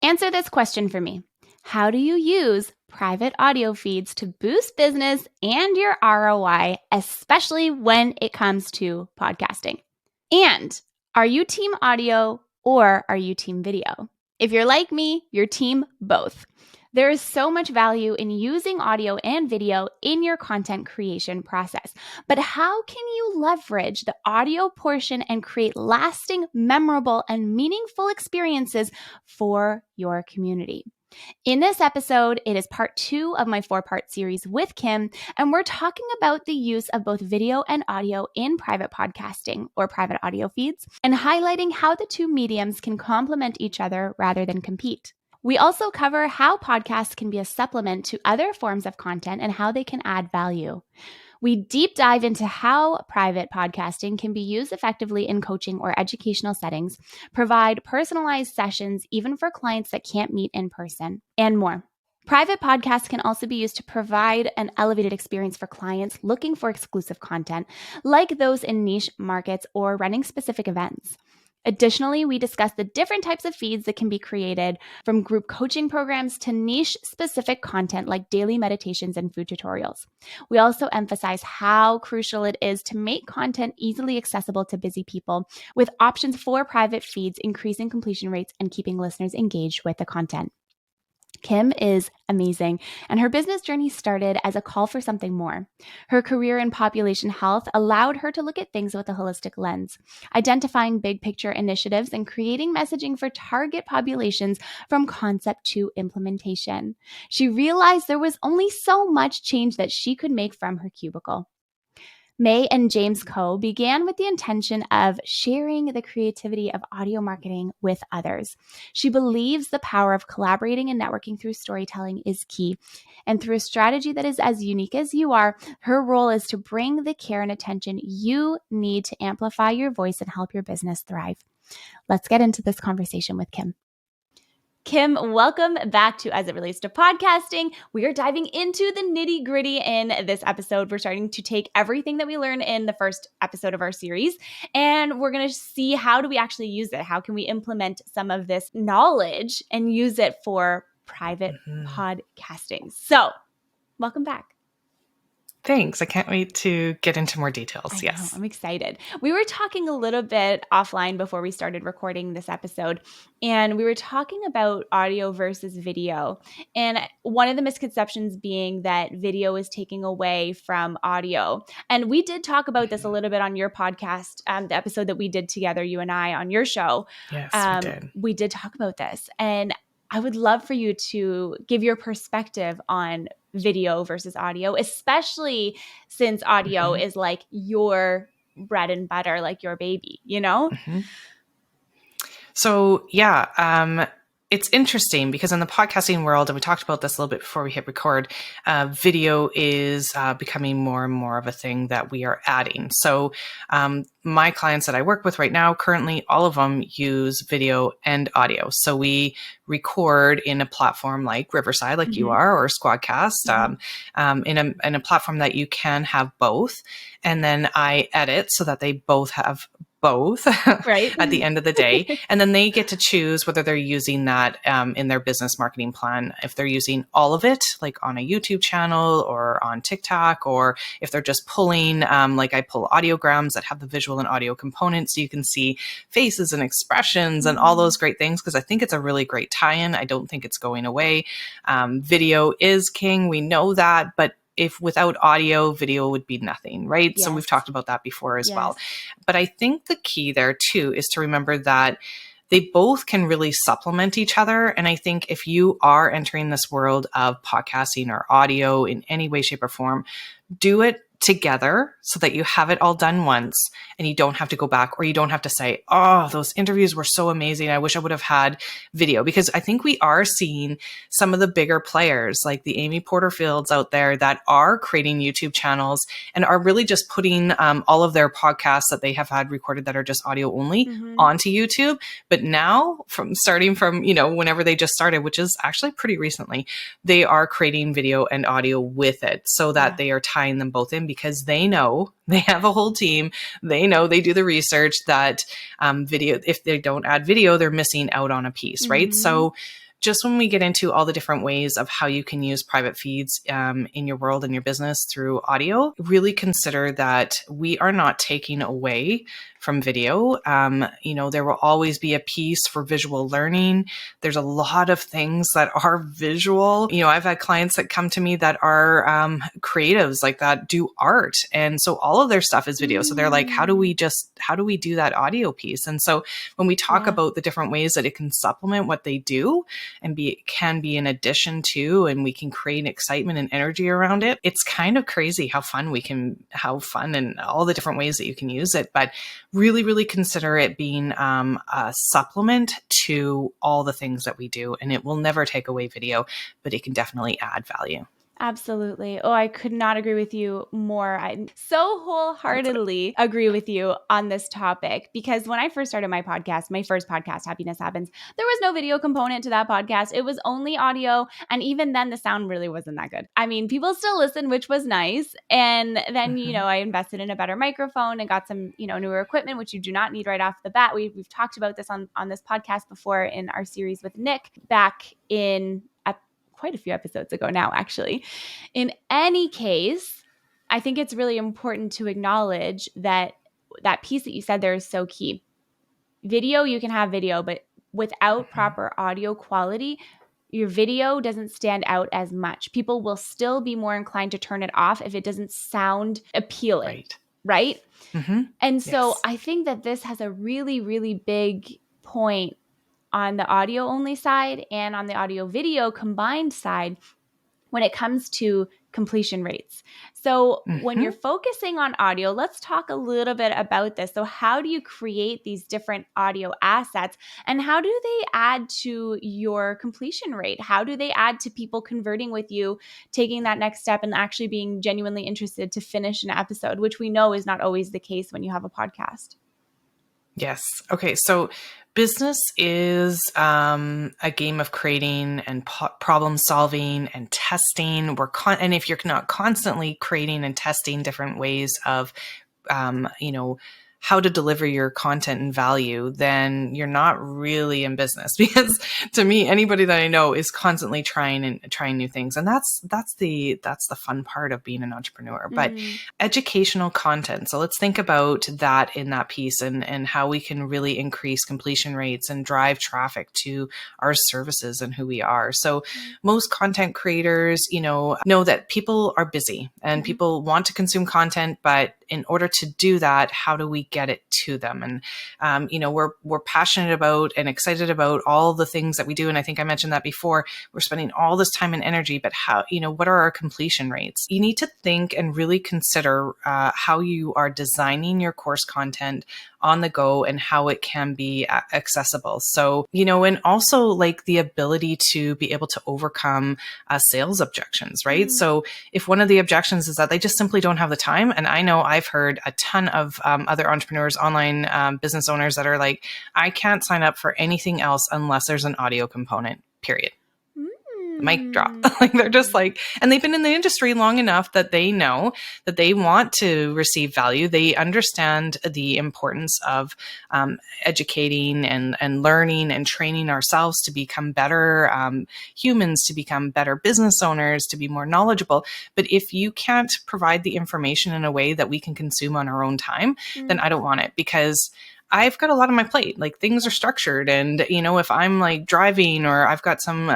Answer this question for me. How do you use private audio feeds to boost business and your ROI, especially when it comes to podcasting? And are you team audio or are you team video? If you're like me, you're team both. There is so much value in using audio and video in your content creation process. But how can you leverage the audio portion and create lasting, memorable, and meaningful experiences for your community? In this episode, it is part 2 of my 4-part series with Kim, and we're talking about the use of both video and audio in private podcasting or private audio feeds, and highlighting how the two mediums can complement each other rather than compete. We also cover how podcasts can be a supplement to other forms of content and how they can add value. We deep dive into how private podcasting can be used effectively in coaching or educational settings, provide personalized sessions even for clients that can't meet in person, and more. Private podcasts can also be used to provide an elevated experience for clients looking for exclusive content, like those in niche markets or running specific events. Additionally, we discuss the different types of feeds that can be created, from group coaching programs to niche-specific content like daily meditations and food tutorials. We also emphasize how crucial it is to make content easily accessible to busy people, with options for private feeds increasing completion rates and keeping listeners engaged with the content. Kim is amazing, and her business journey started as a call for something more. Her career in population health allowed her to look at things with a holistic lens, identifying big picture initiatives and creating messaging for target populations from concept to implementation. She realized there was only so much change that she could make from her cubicle. May and James Co. began with the intention of sharing the creativity of audio marketing with others. She believes the power of collaborating and networking through storytelling is key. And through a strategy that is as unique as you are, her role is to bring the care and attention you need to amplify your voice and help your business thrive. Let's get into this conversation with Kim. Kim, welcome back to As It Relates to Podcasting. We are diving into the nitty gritty in this episode. We're starting to take everything that we learned in the first episode of our series, and we're going to see how do we actually use it? How can we implement some of this knowledge and use it for private podcasting? So, welcome back. Thanks. I can't wait to get into more details. Yes. I'm excited. We were talking a little bit offline before we started recording this episode, and we were talking about audio versus video. And one of the misconceptions being that video is taking away from audio. And we did talk about this a little bit on your podcast, the episode that we did together, you and I, on your show. Yes, we did. We did talk about this. And I would love for you to give your perspective on video versus audio, especially since audio is like your bread and butter, like your baby, you know? So, yeah, it's interesting because in the podcasting world, and we talked about this a little bit before we hit record, video is becoming more and more of a thing that we are adding. So my clients that I work with right now, currently, all of them use video and audio. So we record in a platform like Riverside, like you are, or Squadcast, in a platform that you can have both. And then I edit so that they both have both right at the end of the day. And then they get to choose whether they're using that in their business marketing plan. If they're using all of it, like on a YouTube channel or on TikTok, or if they're just pulling, like I pull audiograms that have the visual and audio components so you can see faces and expressions and all those great things, because I think it's a really great tie-in. I don't think it's going away. Video is king. We know that, but if without audio, video would be nothing, right? Yes. So we've talked about that before as well. But I think the key there too is to remember that they both can really supplement each other. And I think if you are entering this world of podcasting or audio in any way, shape, or form, do it together so that you have it all done once and you don't have to go back, or you don't have to say, oh, those interviews were so amazing, I wish I would have had video. Because I think we are seeing some of the bigger players like the Amy Porterfields out there that are creating YouTube channels and are really just putting all of their podcasts that they have had recorded that are just audio only onto YouTube. But now starting from, whenever they just started, which is actually pretty recently, they are creating video and audio with it so that they are tying them both in, because they know they have a whole team. They know, they do the research that video, if they don't add video, they're missing out on a piece, right? So just when we get into all the different ways of how you can use private feeds in your world and your business through audio, really consider that we are not taking away from video. There will always be a piece for visual learning. There's a lot of things that are visual. I've had clients that come to me that are creatives like that, do art. And so all of their stuff is video. So they're like, how do we do that audio piece? And so when we talk about the different ways that it can supplement what they do and can be an addition to, and we can create excitement and energy around it, it's kind of crazy how fun and all the different ways that you can use it. But really, really consider it being a supplement to all the things that we do. And it will never take away video, but it can definitely add value. Absolutely. Oh, I could not agree with you more. I so wholeheartedly agree with you on this topic, because when I first started my first podcast, Happiness Happens, there was no video component to that podcast. It was only audio. And even then the sound really wasn't that good. I mean, people still listen, which was nice. And then, I invested in a better microphone and got some, newer equipment, which you do not need right off the bat. We've talked about this on this podcast before in our series with Nick back in quite a few episodes ago now, actually. In any case, I think it's really important to acknowledge that piece that you said there is so key. Video, you can have video, but without proper audio quality, your video doesn't stand out as much. People will still be more inclined to turn it off if it doesn't sound appealing, right? Mm-hmm. And so I think that this has a really, really big point on the audio only side and on the audio video combined side when it comes to completion rates. So when you're focusing on audio, let's talk a little bit about this. So how do you create these different audio assets, and how do they add to your completion rate? How do they add to people converting with you, taking that next step and actually being genuinely interested to finish an episode, which we know is not always the case when you have a podcast? Yes. Okay. So business is a game of creating and problem solving and testing. And if you're not constantly creating and testing different ways of, how to deliver your content and value, then you're not really in business. Because to me, anybody that I know is constantly trying new things. And that's the fun part of being an entrepreneur. But educational content. So let's think about that in that piece and how we can really increase completion rates and drive traffic to our services and who we are. So most content creators, know that people are busy and people want to consume content, but in order to do that, how do we get it to them? And, we're passionate about and excited about all the things that we do. And I think I mentioned that before. We're spending all this time and energy, but how, what are our completion rates? You need to think and really consider how you are designing your course content on the go and how it can be accessible. So, and also like the ability to be able to overcome sales objections, right? So if one of the objections is that they just simply don't have the time, and I know I've heard a ton of other entrepreneurs, online business owners that are like, I can't sign up for anything else unless there's an audio component, period. Mic drop. Like they're just like, and they've been in the industry long enough that they know that they want to receive value. They understand the importance of educating and learning and training ourselves to become better humans, to become better business owners, to be more knowledgeable. But if you can't provide the information in a way that we can consume on our own time, then I don't want it, because I've got a lot on my plate. Like things are structured. And, if I'm like driving or I've got some,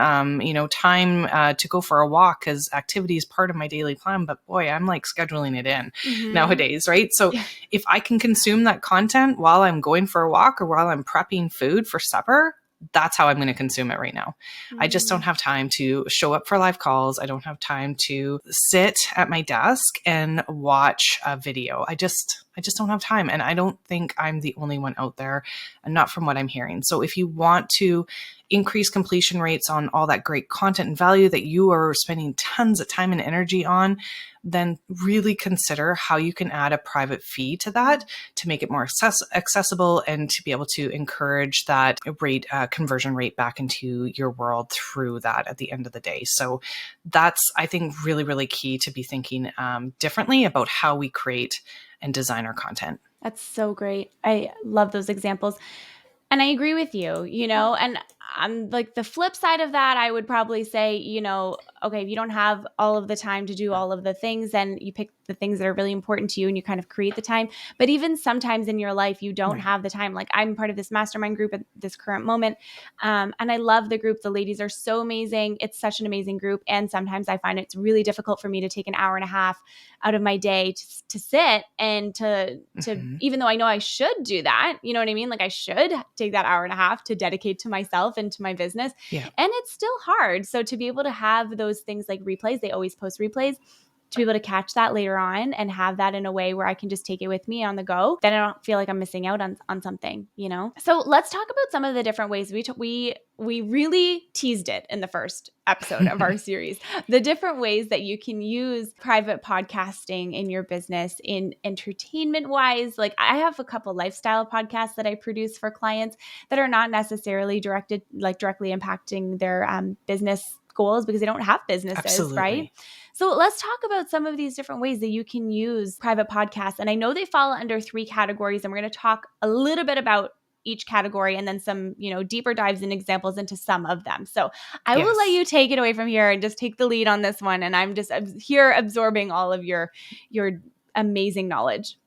time to go for a walk, because activity is part of my daily plan, but boy, I'm like scheduling it in nowadays. Right. So if I can consume that content while I'm going for a walk or while I'm prepping food for supper, that's how I'm going to consume it right now. I just don't have time to show up for live calls. I don't have time to sit at my desk and watch a video. I just don't have time. And I don't think I'm the only one out there, and not from what I'm hearing. So if you want to increase completion rates on all that great content and value that you are spending tons of time and energy on, then really consider how you can add a private fee to that to make it more accessible and to be able to encourage that conversion rate back into your world through that at the end of the day. So that's, I think, really, really key to be thinking differently about how we create and design our content. That's so great. I love those examples. And I agree with you, and on like the flip side of that, I would probably say, okay, if you don't have all of the time to do all of the things, then you pick the things that are really important to you and you kind of create the time. But even sometimes in your life, you don't have the time. Like I'm part of this mastermind group at this current moment. And I love the group. The ladies are so amazing. It's such an amazing group. And sometimes I find it's really difficult for me to take an hour and a half out of my day to sit and to even though I know I should do that, you know what I mean? Like I should take that hour and a half to dedicate to myself and to my business. Yeah. And it's still hard. So to be able to have those things like replays, they always post replays, to be able to catch that later on and have that in a way where I can just take it with me on the go, then I don't feel like I'm missing out on something, So let's talk about some of the different ways we really teased it in the first episode of our series, the different ways that you can use private podcasting in your business in entertainment wise. Like I have a couple lifestyle podcasts that I produce for clients that are not necessarily directly impacting their business goals because they don't have businesses, Absolutely. Right? So let's talk about some of these different ways that you can use private podcasts. And I know they fall under 3 categories, and we're going to talk a little bit about each category and then some, deeper dives and examples into some of them. So I will let you take it away from here and just take the lead on this one. And I'm just here absorbing all of your amazing knowledge.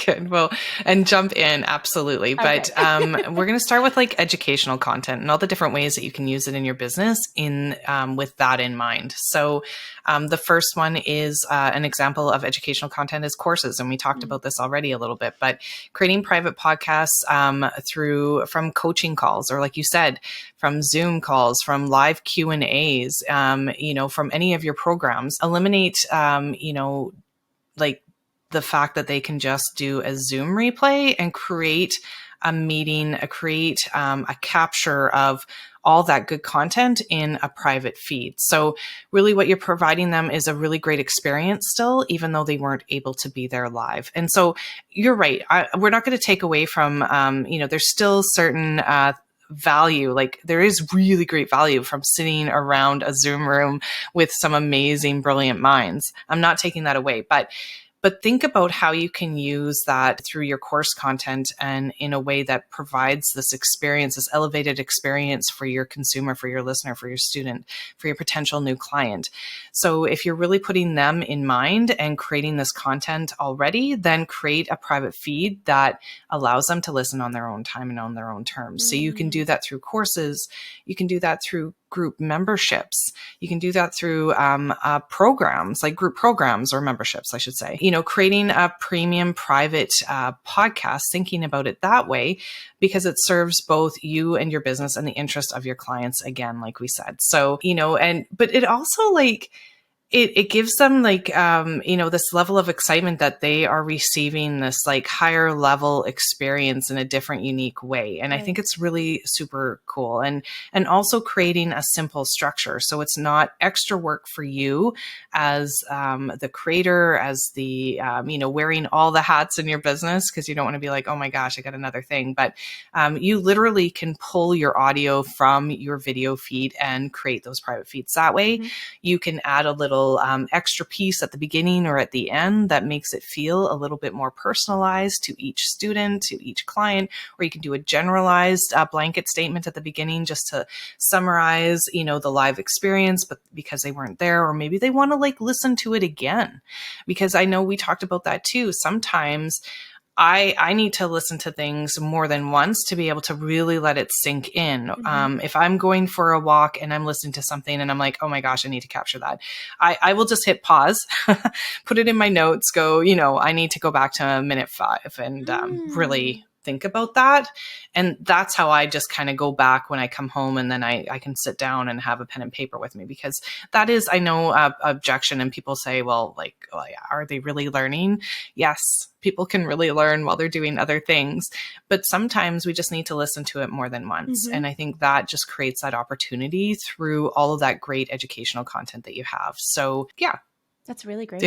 Good. Well, and jump in. Absolutely. Okay. But we're going to start with like educational content and all the different ways that you can use it in your business with that in mind. So the first one is an example of educational content is courses. And we talked about this already a little bit, but creating private podcasts from coaching calls, or like you said, from Zoom calls, from live Q&As, from any of your programs, eliminate, like the fact that they can just do a Zoom replay and create a meeting, a capture of all that good content in a private feed. So really what you're providing them is a really great experience still, even though they weren't able to be there live. And so you're right. We're not going to take away from, there's still certain, value. Like there is really great value from sitting around a Zoom room with some amazing, brilliant minds. I'm not taking that away, but think about how you can use that through your course content and in a way that provides this experience, this elevated experience for your consumer, for your listener, for your student, for your potential new client. So if you're really putting them in mind and creating this content already, then create a private feed that allows them to listen on their own time and on their own terms. So you can do that through courses. You can do that through group memberships. You can do that through programs, like group programs or memberships, I should say. Creating a premium private podcast, thinking about it that way, because it serves both you and your business and the interest of your clients, again, like we said. So, but it also like, it gives them like, this level of excitement that they are receiving this like higher level experience in a different, unique way. And right. I think it's really super cool. And also creating a simple structure. So it's not extra work for you as the creator, as the, wearing all the hats in your business, because you don't want to be like, oh my gosh, I got another thing. But you literally can pull your audio from your video feed and create those private feeds that way. Mm-hmm. You can add a little extra piece at the beginning or at the end that makes it feel a little bit more personalized to each student, to each client, or you can do a generalized blanket statement at the beginning just to summarize, the live experience, but because they weren't there, or maybe they want to like listen to it again, because I know we talked about that too. Sometimes I need to listen to things more than once to be able to really let it sink in. Mm-hmm. If I'm going for a walk and I'm listening to something and I'm like, oh my gosh, I need to capture that, I will just hit pause, put it in my notes, go, I need to go back to minute 5 and really think about that. And that's how I just kind of go back when I come home, and then I can sit down and have a pen and paper with me, because that is, I know, objection. And people say, well, like, are they really learning? Yes, people can really learn while they're doing other things, but sometimes we just need to listen to it more than once. Mm-hmm. And I think that just creates that opportunity through all of that great educational content that you have. So yeah. That's really great.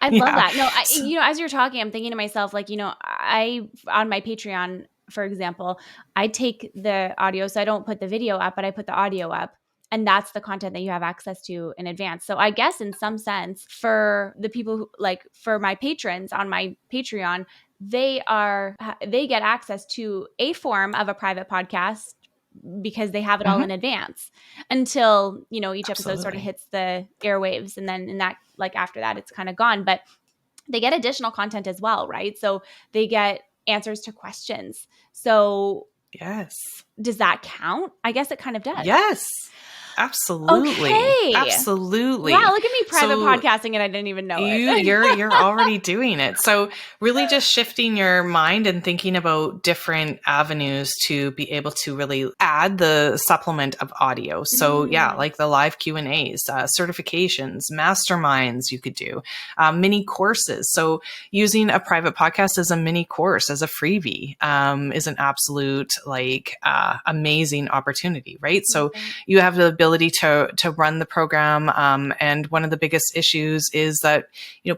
I love that. No, as you're talking, I'm thinking to myself, like, I, on my Patreon, for example, I take the audio. So I don't put the video up, but I put the audio up. And that's the content that you have access to in advance. So I guess in some sense, for the people who, like, for my patrons on my Patreon, they get access to a form of a private podcast because they have it all in advance until, each episode sort of Absolutely. hits the airwaves. And then after that, it's kind of gone. But they get additional content as well, right? So they get answers to questions. So Yes. does that count? I guess it kind of does. Yes. Absolutely. Okay. Absolutely. Wow, look at me private podcasting and I didn't even know it. You're already doing it. So really just shifting your mind and thinking about different avenues to be able to really add the supplement of audio. So like the live Q&As, certifications, masterminds you could do, mini courses. So using a private podcast as a mini course, as a freebie, is an absolute amazing opportunity, right? So you have the ability to run the program. And one of the biggest issues is that,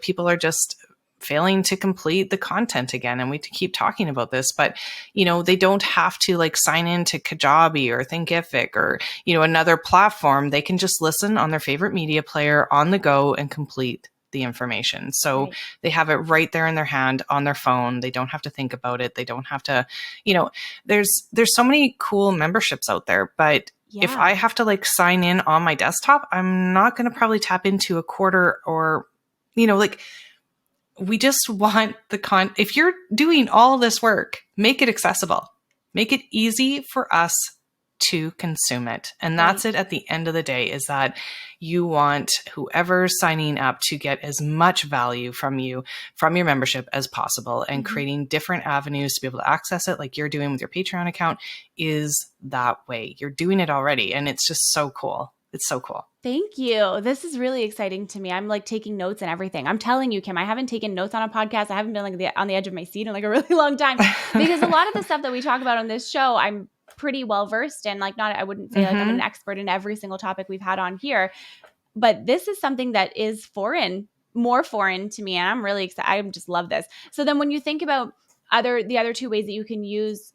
people are just failing to complete the content again. And we keep talking about this, but, they don't have to sign into Kajabi or Thinkific or, another platform. They can just listen on their favorite media player on the go and complete the information. So they have it right there in their hand on their phone. They don't have to think about it. They don't have to, there's so many cool memberships out there, but if I have to sign in on my desktop, I'm not going to probably tap into a quarter or, we just want if you're doing all this work, make it accessible, make it easy for us to consume it. And that's it at the end of the day, is that you want whoever's signing up to get as much value from you, from your membership as possible, and creating different avenues to be able to access it like you're doing with your Patreon account is that way. You're doing it already. And it's just so cool. It's so cool. Thank you. This is really exciting to me. I'm taking notes and everything. I'm telling you, Kim, I haven't taken notes on a podcast. I haven't been on the edge of my seat in a really long time, because a lot of the stuff that we talk about on this show, I'm pretty well versed in. I wouldn't say I'm an expert in every single topic we've had on here, but this is something that is more foreign to me. And I'm really excited. I just love this. So then when you think about the other two ways that you can use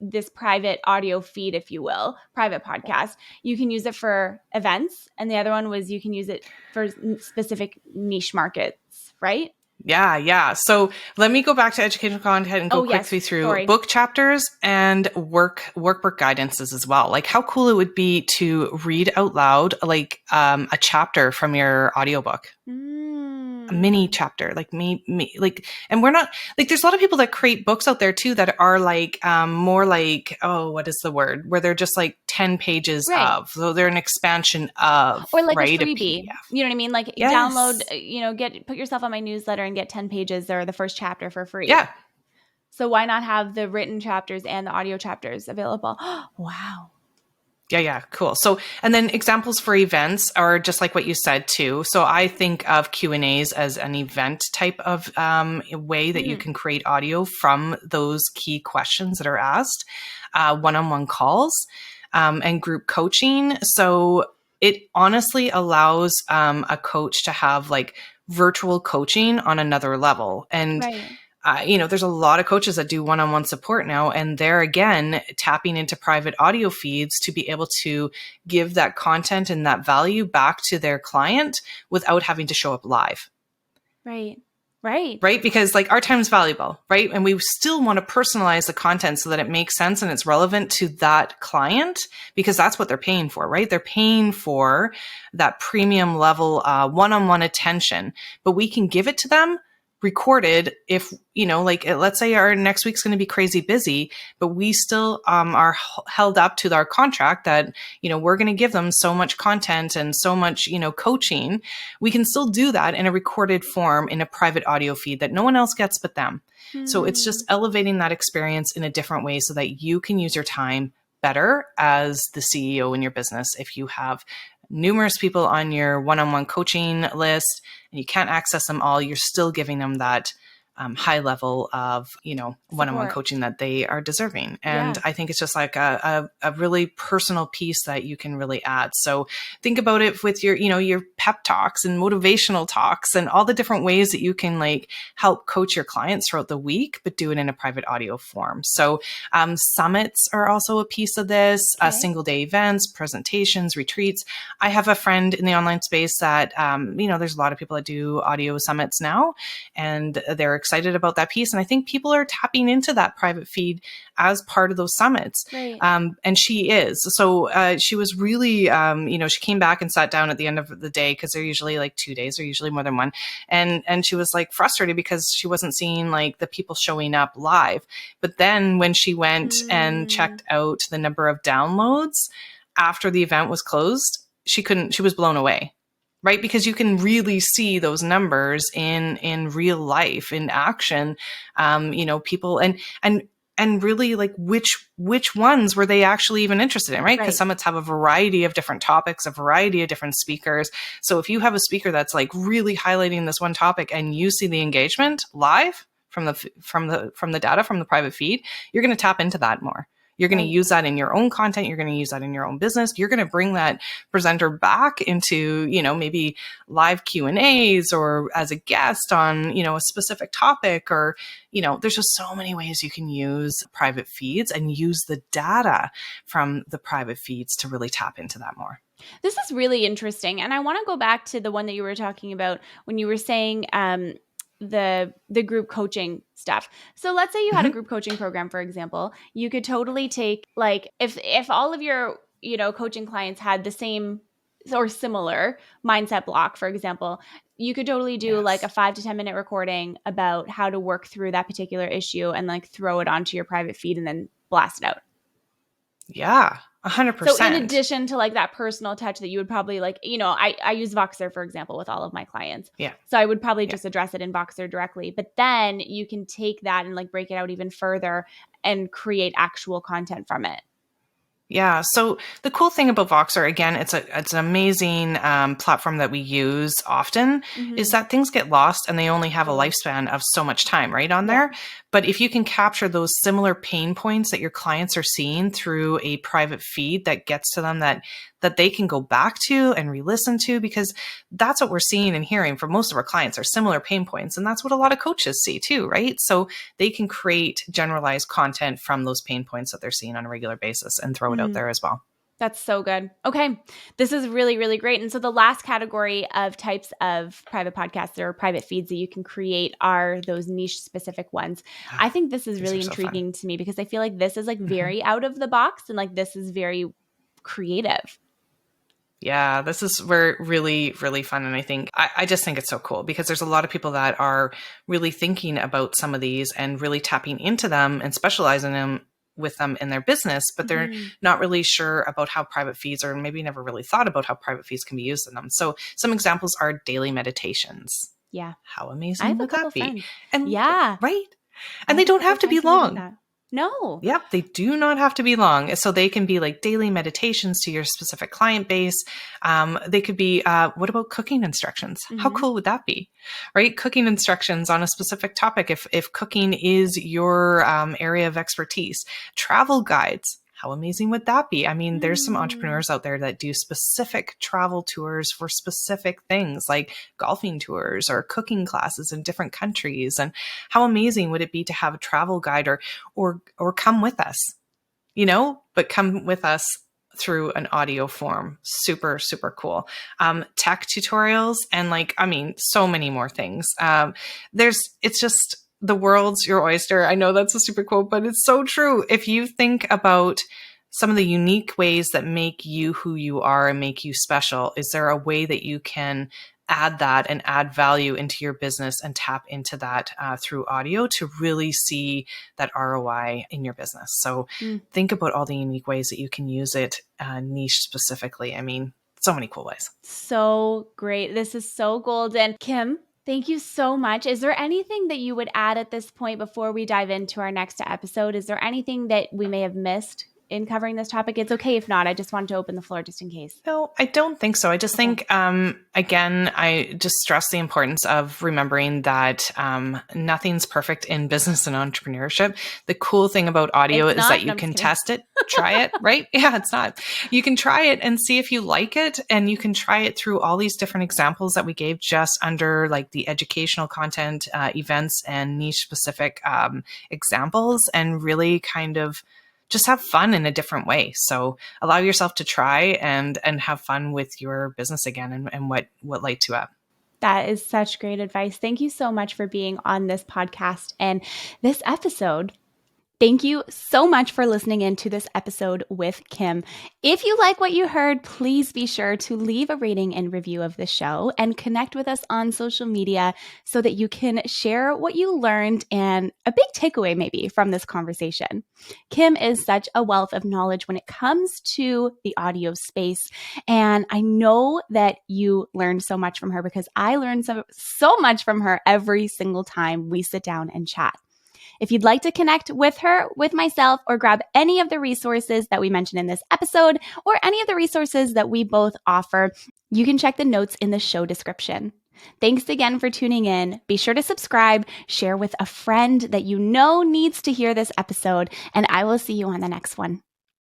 this private audio feed, if you will, private podcast, you can use it for events. And the other one was you can use it for specific niche markets, right? Yeah. So let me go back to educational content and go quickly through book chapters and workbook guidances as well. How cool it would be to read out loud, a chapter from your audiobook. A mini chapter, and we're not there's a lot of people that create books out there too that are more what is the word, where they're just 10 pages of, so they're an expansion of, or a freebie. You know what I mean? Download, put yourself on my newsletter and get 10 pages or the first chapter for free. Yeah. So why not have the written chapters and the audio chapters available? Wow. Yeah. Cool. So, and then examples for events are just like what you said too. So I think of Q&As as an event type of way that you can create audio from those key questions that are asked, one-on-one calls, and group coaching. So it honestly allows a coach to have virtual coaching on another level. And there's a lot of coaches that do one-on-one support now, and they're again tapping into private audio feeds to be able to give that content and that value back to their client without having to show up live. Right. Because our time is valuable, right? And we still want to personalize the content so that it makes sense and it's relevant to that client, because that's what they're paying for, right? They're paying for that premium level one-on-one attention, but we can give it to them recorded if, let's say our next week's going to be crazy busy, but we still are held up to our contract that, we're going to give them so much content and so much, coaching. We can still do that in a recorded form in a private audio feed that no one else gets but them. So it's just elevating that experience in a different way so that you can use your time better as the CEO in your business. If you have numerous people on your one-on-one coaching list and you can't access them all, you're still giving them that high level of, one-on-one coaching that they are deserving. And I think it's just a really personal piece that you can really add. So think about it with your, your pep talks and motivational talks and all the different ways that you can help coach your clients throughout the week, but do it in a private audio form. So summits are also a piece of this, single day events, presentations, retreats. I have a friend in the online space that, there's a lot of people that do audio summits now, and they're excited about that piece. And I think people are tapping into that private feed as part of those summits. Right. And she is. So she was really, she came back and sat down at the end of the day, because they're usually like 2 days, or usually more than one. And she was like frustrated because she wasn't seeing like the people showing up live. But then when she went and checked out the number of downloads after the event was closed, she was blown away. Right? Because you can really see those numbers in real life, in action, people and really like which ones were they actually even interested in, right? Because summits have a variety of different topics, a variety of different speakers. So if you have a speaker that's like really highlighting this one topic and you see the engagement live from the data from the private feed, you're going to tap into that more. You're going to use that in your own content. You're going to use that in your own business. You're going to bring that presenter back into, maybe live Q&As or as a guest on, a specific topic, or, there's just so many ways you can use private feeds and use the data from the private feeds to really tap into that more. This is really interesting. And I want to go back to the one that you were talking about when you were saying, the group coaching stuff. So let's say you had a group coaching program, for example, you could totally take, like, if all of your, coaching clients had the same or similar mindset block, for example, you could totally do like a 5 to 10 minute recording about how to work through that particular issue and like throw it onto your private feed and then blast it out. Yeah. 100%. So in addition to like that personal touch that you would probably like, I use Voxer, for example, with all of my clients. Yeah. So I would probably just address it in Voxer directly, but then you can take that and like break it out even further and create actual content from it. Yeah. So the cool thing about Voxer, again, it's an amazing platform that we use often, is that things get lost and they only have a lifespan of so much time right on there. But if you can capture those similar pain points that your clients are seeing through a private feed that gets to them, that they can go back to and re-listen to, because that's what we're seeing and hearing from most of our clients are similar pain points. And that's what a lot of coaches see too, right? So they can create generalized content from those pain points that they're seeing on a regular basis and throw it out there as well. That's so good. Okay. This is really, really great. And so the last category of types of private podcasts or private feeds that you can create are those niche specific ones. I think this is really intriguing to me because I feel like this is like very out of the box and like this is very creative. Yeah, this is really, really fun. And I think, I just think it's so cool because there's a lot of people that are really thinking about some of these and really tapping into them and specializing with them in their business, but they're not really sure about how private feeds, or maybe never really thought about how private feeds can be used in them. So some examples are daily meditations. Yeah. How amazing would that be? Friends. And yeah. Right. And they don't have to be long. No. Yep. They do not have to be long. So they can be like daily meditations to your specific client base. They could be, what about cooking instructions? How cool would that be? Right? Cooking instructions on a specific topic. If cooking is your area of expertise, travel guides. How amazing would that be? I mean, there's some entrepreneurs out there that do specific travel tours for specific things like golfing tours or cooking classes in different countries. And how amazing would it be to have a travel guide or come with us, but come with us through an audio form. Super, super cool. Tech tutorials and so many more things. It's just, the world's your oyster. I know that's a super quote, but it's so true. If you think about some of the unique ways that make you who you are and make you special, is there a way that you can add that and add value into your business and tap into that through audio to really see that ROI in your business? So think about all the unique ways that you can use it niche specifically. I mean, so many cool ways. So great. This is so golden. Kim, thank you so much. Is there anything that you would add at this point before we dive into our next episode? Is there anything that we may have missed in covering this topic? It's okay if not. I just wanted to open the floor just in case. No, I don't think so. I just think, again, I just stress the importance of remembering that nothing's perfect in business and entrepreneurship. The cool thing about audio is that you can test it, try it, right? Yeah, it's not. You can try it and see if you like it. And you can try it through all these different examples that we gave just under like the educational content, events and niche specific examples, and really kind of just have fun in a different way. So allow yourself to try and have fun with your business again and what lights you up. That is such great advice. Thank you so much for being on this podcast and this episode. Thank you so much for listening in to this episode with Kim. If you like what you heard, please be sure to leave a rating and review of the show and connect with us on social media so that you can share what you learned and a big takeaway maybe from this conversation. Kim is such a wealth of knowledge when it comes to the audio space. And I know that you learned so much from her because I learned so much from her every single time we sit down and chat. If you'd like to connect with her, with myself, or grab any of the resources that we mentioned in this episode, or any of the resources that we both offer, you can check the notes in the show description. Thanks again for tuning in. Be sure to subscribe, share with a friend that you know needs to hear this episode, and I will see you on the next one.